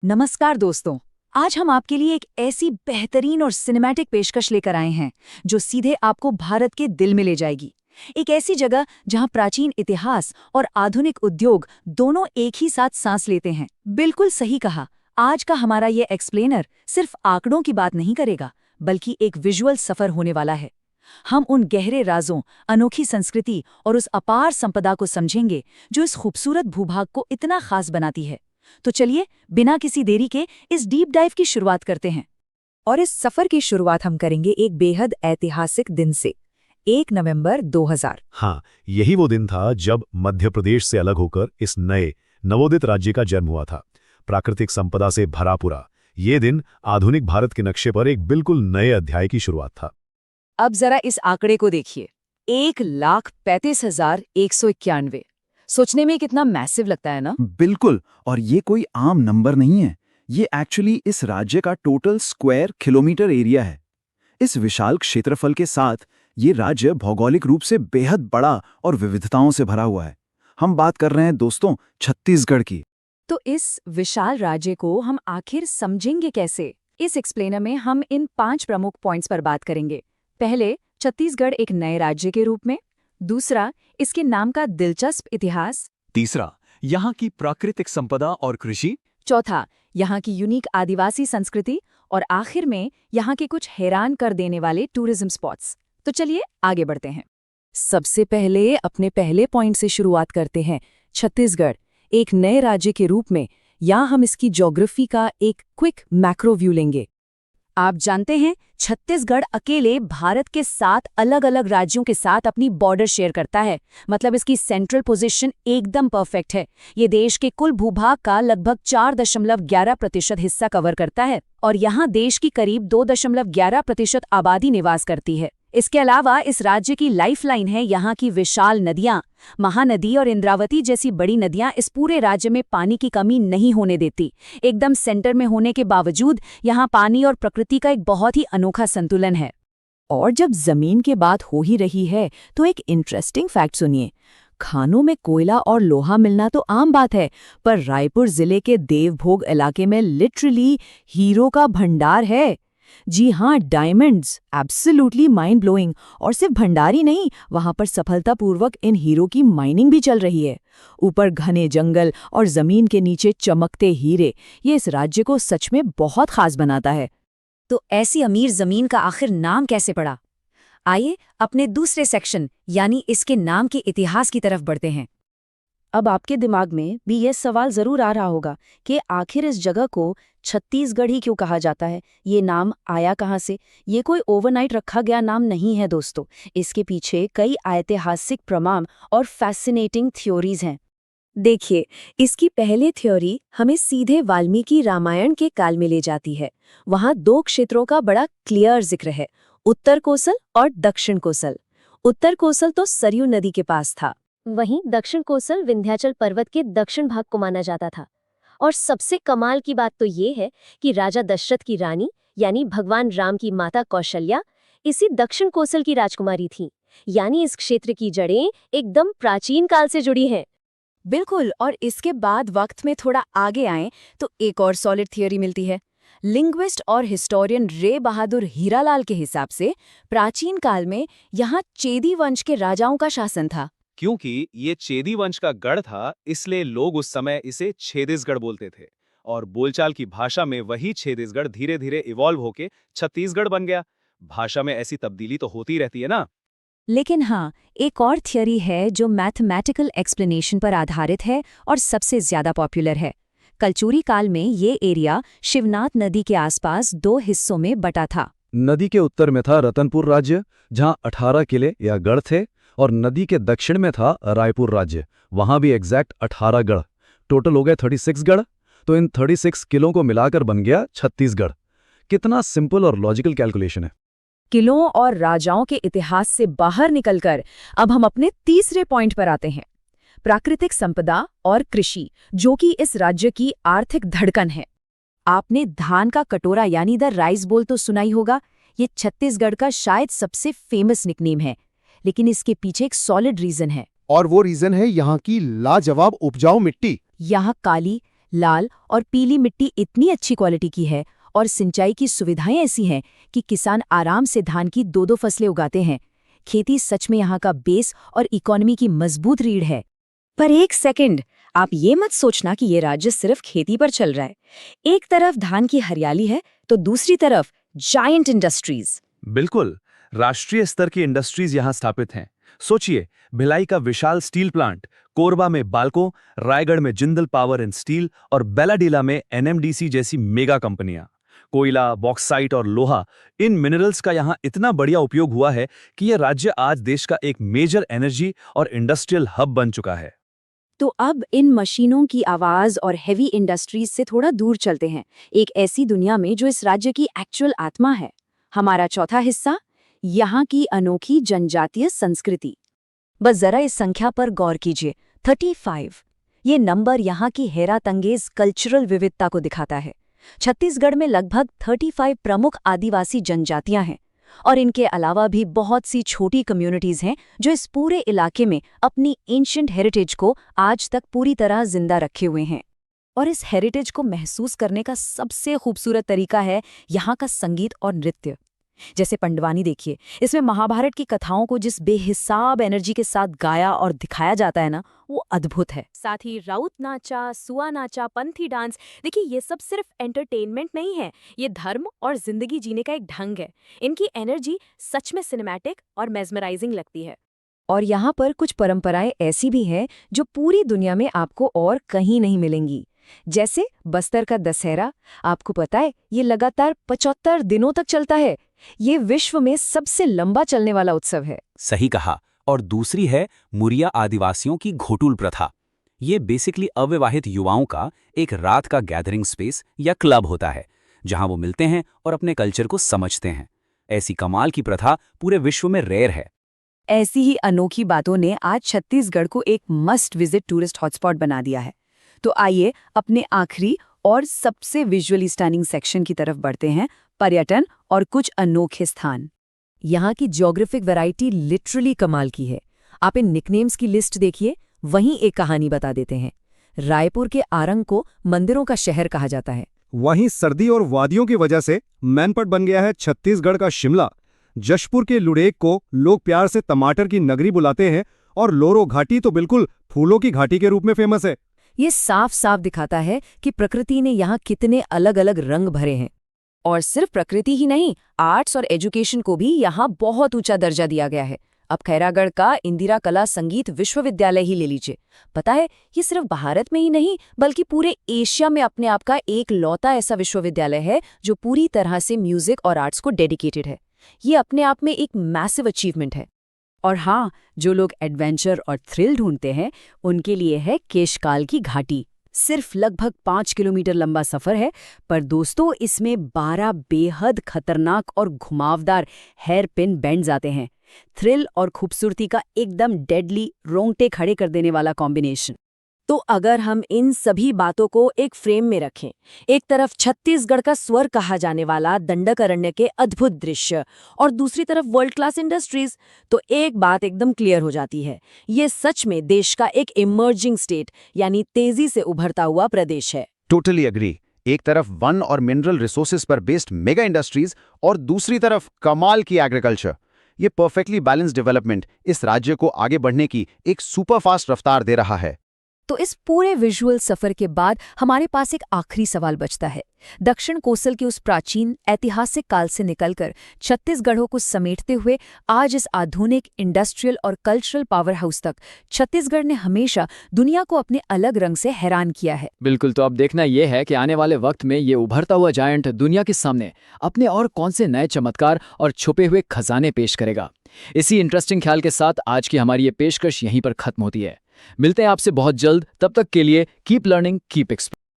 नमस्कार दोस्तों। आज हम आपके लिए एक ऐसी बेहतरीन और सिनेमैटिक पेशकश लेकर आए हैं जो सीधे आपको भारत के दिल में ले जाएगी। एक ऐसी जगह जहां प्राचीन इतिहास और आधुनिक उद्योग दोनों एक ही साथ सांस लेते हैं। बिल्कुल सही कहा। आज का हमारा ये एक्सप्लेनर सिर्फ आंकड़ों की बात नहीं करेगा, बल्कि एक विजुअल सफर होने वाला है। हम उन गहरे राजों, अनोखी संस्कृति और उस अपार संपदा को समझेंगे जो इस खूबसूरत भूभाग को इतना खास बनाती है। तो चलिए बिना किसी देरी के इस डीप डाइव की शुरुआत करते हैं। और इस सफर की शुरुआत हम करेंगे एक बेहद ऐतिहासिक दिन से, 1 नवंबर 2000। हाँ, यही वो दिन था जब मध्य प्रदेश से अलग होकर इस नए नवोदित राज्य का जन्म हुआ था। प्राकृतिक संपदा से भरा पूरा ये दिन आधुनिक भारत के नक्शे पर एक बिल्कुल नए अध्याय की शुरुआत था। अब जरा इस आंकड़े को देखिए, 1,35,191। सोचने में कितना मैसिव लगता है ना। बिल्कुल, और ये कोई आम नंबर नहीं है। ये एक्चुअली इस राज्य का टोटल स्क्वायर किलोमीटर एरिया है। इस विशाल क्षेत्रफल के साथ ये राज्य भौगोलिक रूप से बेहद बड़ा और विविधताओं से भरा हुआ है। हम बात कर रहे हैं दोस्तों छत्तीसगढ़ की। तो इस विशाल राज्य को हम आखिर समझेंगे कैसे? इस एक्सप्लेनर में हम इन 5 प्रमुख पॉइंट्स पर बात करेंगे। पहले, छत्तीसगढ़ एक नए राज्य के रूप में। दूसरा, इसके नाम का दिलचस्प इतिहास। तीसरा, यहाँ की प्राकृतिक संपदा और कृषि। चौथा, यहाँ की यूनिक आदिवासी संस्कृति। और आखिर में यहाँ के कुछ हैरान कर देने वाले टूरिज्म स्पॉट्स। तो चलिए आगे बढ़ते हैं। सबसे पहले अपने पहले पॉइंट से शुरुआत करते हैं। छत्तीसगढ़ एक नए राज्य के रूप में। यहाँ हम इसकी ज्योग्राफी का एक क्विक मैक्रो व्यू लेंगे। आप जानते हैं, छत्तीसगढ़ अकेले भारत के 7 अलग-अलग राज्यों के साथ अपनी बॉर्डर शेयर करता है। मतलब इसकी सेंट्रल पोजीशन एकदम परफेक्ट है। ये देश के कुल भूभाग का लगभग 4.11% हिस्सा कवर करता है और यहाँ देश की करीब 2.11% आबादी निवास करती है। इसके अलावा इस राज्य की लाइफलाइन है यहाँ की विशाल नदियाँ। महानदी और इंद्रावती जैसी बड़ी नदियाँ इस पूरे राज्य में पानी की कमी नहीं होने देती। एकदम सेंटर में होने के बावजूद यहाँ पानी और प्रकृति का एक बहुत ही अनोखा संतुलन है। और जब जमीन की बात हो ही रही है तो एक इंटरेस्टिंग फैक्ट सुनिए। खानों में कोयला और लोहा मिलना तो आम बात है, पर रायपुर जिले के देवभोग इलाके में लिटरली हीरो का भंडार है। जी हाँ, डायमंड्स, एब्सोल्युटली माइंड ब्लोइंग। और सिर्फ भंडारी नहीं, वहां पर सफलतापूर्वक इन हीरो की माइनिंग भी चल रही है। ऊपर घने जंगल और जमीन के नीचे चमकते हीरे, ये इस राज्य को सच में बहुत खास बनाता है। तो ऐसी अमीर जमीन का आखिर नाम कैसे पड़ा? आइए अपने दूसरे सेक्शन यानी इसके नाम के इतिहास की तरफ बढ़ते हैं। अब आपके दिमाग में भी ये सवाल जरूर आ रहा होगा कि आखिर इस जगह को छत्तीसगढ़ ही क्यों कहा जाता है? ये नाम आया कहाँ से? ये कोई ओवरनाइट रखा गया नाम नहीं है दोस्तों। इसके पीछे कई ऐतिहासिक प्रमाण और फैसिनेटिंग थ्योरीज हैं। देखिए, इसकी पहली थ्योरी हमें सीधे वाल्मीकि रामायण के काल में ले जाती है। वहाँ 2 क्षेत्रों का बड़ा क्लियर जिक्र है, उत्तर कोसल और दक्षिण कोसल। उत्तर कोसल तो सरयू नदी के पास था, वहीं दक्षिण कोसल विंध्याचल पर्वत के दक्षिण भाग को माना जाता था। और सबसे कमाल की बात तो ये है कि राजा दशरथ की रानी यानी भगवान राम की माता कौशल्या इसी दक्षिण कोसल की राजकुमारी थी। यानी इस क्षेत्र की जड़ें एकदम प्राचीन काल से जुड़ी हैं। बिल्कुल। और इसके बाद वक्त में थोड़ा आगे आएं तो एक और सॉलिड थियरी मिलती है। लिंग्विस्ट और हिस्टोरियन रे बहादुर हीरालाल के हिसाब से प्राचीन काल में यहाँ चेदी वंश के राजाओं का शासन था। क्योंकि ये चेदी वंश का गढ़ था, इसलिए लोग उस समय इसे छेदिसगढ़ बोलते थे। और बोलचाल की भाषा में वही छेदिसगढ़ धीरे धीरे इवॉल्व होके छत्तीसगढ़ बन गया। भाषा में ऐसी तब्दीली तो होती रहती है ना। लेकिन हाँ, एक और थियरी है जो मैथमेटिकल एक्सप्लेनेशन पर आधारित है और सबसे ज्यादा पॉपुलर है। कलचुरी काल में ये एरिया शिवनाथ नदी के आसपास 2 हिस्सों में बटा था। नदी के उत्तर में था रतनपुर राज्य, जहां 18 किले या गढ़ थे, और नदी के दक्षिण में था रायपुर राज्य, वहां भी एग्जैक्ट 18 गढ़। टोटल हो गए 36 गढ़। तो इन 36 किलों को मिलाकर बन गया छत्तीसगढ़। कितना सिंपल और लॉजिकल कैलकुलेशन है। किलों और राजाओं के इतिहास से बाहर निकलकर अब हम अपने तीसरे पॉइंट पर आते हैं, प्राकृतिक संपदा और कृषि, जो कि इस राज्य की आर्थिक धड़कन है। आपने धान का कटोरा यानी द राइस बोल तो सुना ही होगा। ये छत्तीसगढ़ का शायद सबसे फेमस निकनेम है, लेकिन इसके पीछे एक सॉलिड रीजन है। और वो रीजन है यहाँ की लाजवाब उपजाऊ मिट्टी। यहाँ काली लाल और पीली मिट्टी इतनी अच्छी क्वालिटी की है और सिंचाई की सुविधाएं ऐसी हैं कि किसान आराम से धान की 2-2 फसलें उगाते हैं। खेती सच में यहाँ का बेस और इकोनॉमी की मजबूत रीढ़ है। पर एक सेकंड, आप ये मत सोचना कि ये राज्य सिर्फ खेती पर चल रहा है। एक तरफ धान की हरियाली है तो दूसरी तरफ जायंट इंडस्ट्रीज। बिल्कुल, राष्ट्रीय स्तर की इंडस्ट्रीज यहाँ स्थापित हैं। सोचिए, भिलाई का विशाल स्टील प्लांट, कोरबा में बाल्को, रायगढ़ में जिंदल पावर एंड स्टील और बेलाडीला में एनएमडीसी जैसी मेगा कंपनियां। कोयला, बॉक्साइट और लोहा, इन मिनरल्स का यहाँ इतना बढ़िया उपयोग हुआ है कि यह राज्य आज देश का एक मेजर एनर्जी और इंडस्ट्रियल हब बन चुका है। तो अब इन मशीनों की आवाज और हेवी इंडस्ट्रीज से थोड़ा दूर चलते हैं, एक ऐसी दुनिया में जो इस राज्य की एक्चुअल आत्मा है। हमारा चौथा हिस्सा, यहाँ की अनोखी जनजातीय संस्कृति। बस जरा इस संख्या पर गौर कीजिए, 35। ये नंबर यहाँ की हैरतअंगेज कल्चरल विविधता को दिखाता है। छत्तीसगढ़ में लगभग 35 प्रमुख आदिवासी जनजातियां हैं और इनके अलावा भी बहुत सी छोटी कम्युनिटीज हैं जो इस पूरे इलाके में अपनी एंशिएंट हेरिटेज को आज तक पूरी तरह जिंदा रखे हुए हैं। और इस हेरिटेज को महसूस करने का सबसे खूबसूरत तरीका है यहाँ का संगीत और नृत्य। जैसे पंडवानी देखिए, इसमें महाभारत की कथाओं को जिस बेहिसाब एनर्जी के साथ गाया और दिखाया जाता है ना, वो अद्भुत है। साथ ही राउत नाचा, सुआ नाचा, पंथी डांस, देखिए ये सब सिर्फ एंटरटेनमेंट नहीं है, ये धर्म और जिंदगी जीने का एक ढंग है। इनकी एनर्जी सच में सिनेमैटिक और मेस्मराइजिंग लगती है। और यहाँ पर कुछ परंपराएं ऐसी भी हैं जो पूरी दुनिया में आपको और कहीं नहीं मिलेंगी। जैसे बस्तर का दशहरा, आपको पता है ये लगातार 75 दिनों तक चलता है। ये विश्व में सबसे लंबा चलने वाला उत्सव है। सही कहा। और दूसरी है मुरिया आदिवासियों की घोटुल प्रथा। ये बेसिकली अविवाहित युवाओं का एक रात का गैदरिंग स्पेस या क्लब होता है, जहां वो मिलते हैं और अपने कल्चर को समझते हैं। ऐसी कमाल की प्रथा पूरे विश्व में रेयर है। ऐसी ही अनोखी बातों ने आज छत्तीसगढ़ को एक मस्ट विजिट टूरिस्ट हॉटस्पॉट बना दिया है। तो आइए अपने आखिरी और सबसे विजुअली स्टनिंग सेक्शन की तरफ बढ़ते हैं, पर्यटन और कुछ अनोखे स्थान। यहाँ की ज्योग्राफिक वैरायटी लिटरली कमाल की है। आप इन निकनेम्स की लिस्ट देखिए, वहीं एक कहानी बता देते हैं। रायपुर के आरंग को मंदिरों का शहर कहा जाता है। वहीं सर्दी और वादियों की वजह से मैनपट बन गया है छत्तीसगढ़ का शिमला। जशपुर के लुड़ेक को लोग प्यार से टमाटर की नगरी बुलाते हैं और लोरो घाटी तो बिल्कुल फूलों की घाटी के रूप में फेमस है। ये साफ साफ दिखाता है कि प्रकृति ने यहाँ कितने अलग अलग रंग भरे हैं। और सिर्फ प्रकृति ही नहीं, आर्ट्स और एजुकेशन को भी यहाँ बहुत ऊंचा दर्जा दिया गया है। अब खैरागढ़ का इंदिरा कला संगीत विश्वविद्यालय ही ले लीजिए। पता है, ये सिर्फ भारत में ही नहीं बल्कि पूरे एशिया में अपने आप का एक लौता ऐसा विश्वविद्यालय है जो पूरी तरह से म्यूजिक और आर्ट्स को डेडिकेटेड है। ये अपने आप में एक मैसिव अचीवमेंट है। और हाँ, जो लोग एडवेंचर और थ्रिल ढूंढते हैं उनके लिए है केशकाल की घाटी। सिर्फ लगभग 5 किलोमीटर लंबा सफर है, पर दोस्तों इसमें 12 बेहद खतरनाक और घुमावदार हेयर पिन बेंड्स आते हैं। थ्रिल और खूबसूरती का एकदम डेडली, रोंगटे खड़े कर देने वाला कॉम्बिनेशन। तो अगर हम इन सभी बातों को एक फ्रेम में रखें, एक तरफ छत्तीसगढ़ का स्वर कहा जाने वाला दंडकारण्य के अद्भुत दृश्य और दूसरी तरफ वर्ल्ड क्लास इंडस्ट्रीज, तो एक बात एकदम क्लियर हो जाती है, ये सच में देश का एक इमर्जिंग स्टेट यानी तेजी से उभरता हुआ प्रदेश है। Totally agree. एक तरफ वन और मिनरल रिसोर्सेज पर बेस्ड मेगा इंडस्ट्रीज और दूसरी तरफ कमाल की एग्रीकल्चर। ये परफेक्टली बैलेंस्ड डेवलपमेंट इस राज्य को आगे बढ़ने की एक सुपरफास्ट रफ्तार दे रहा है। तो इस पूरे विजुअल सफर के बाद हमारे पास एक आखिरी सवाल बचता है। दक्षिण कोसल के उस प्राचीन ऐतिहासिक काल से निकलकर छत्तीसगढ़ों को समेटते हुए आज इस आधुनिक इंडस्ट्रियल और कल्चरल पावर हाउस तक छत्तीसगढ़ ने हमेशा दुनिया को अपने अलग रंग से हैरान किया है। बिल्कुल। तो अब देखना यह है कि आने वाले वक्त में ये उभरता हुआ जायंट दुनिया के सामने अपने और कौन से नए चमत्कार और छुपे हुए खजाने पेश करेगा। इसी इंटरेस्टिंग ख्याल के साथ आज की हमारी ये पेशकश यहीं पर खत्म होती है। मिलते हैं आपसे बहुत जल्द। तब तक के लिए कीप लर्निंग, कीप एक्सप्लोरिंग।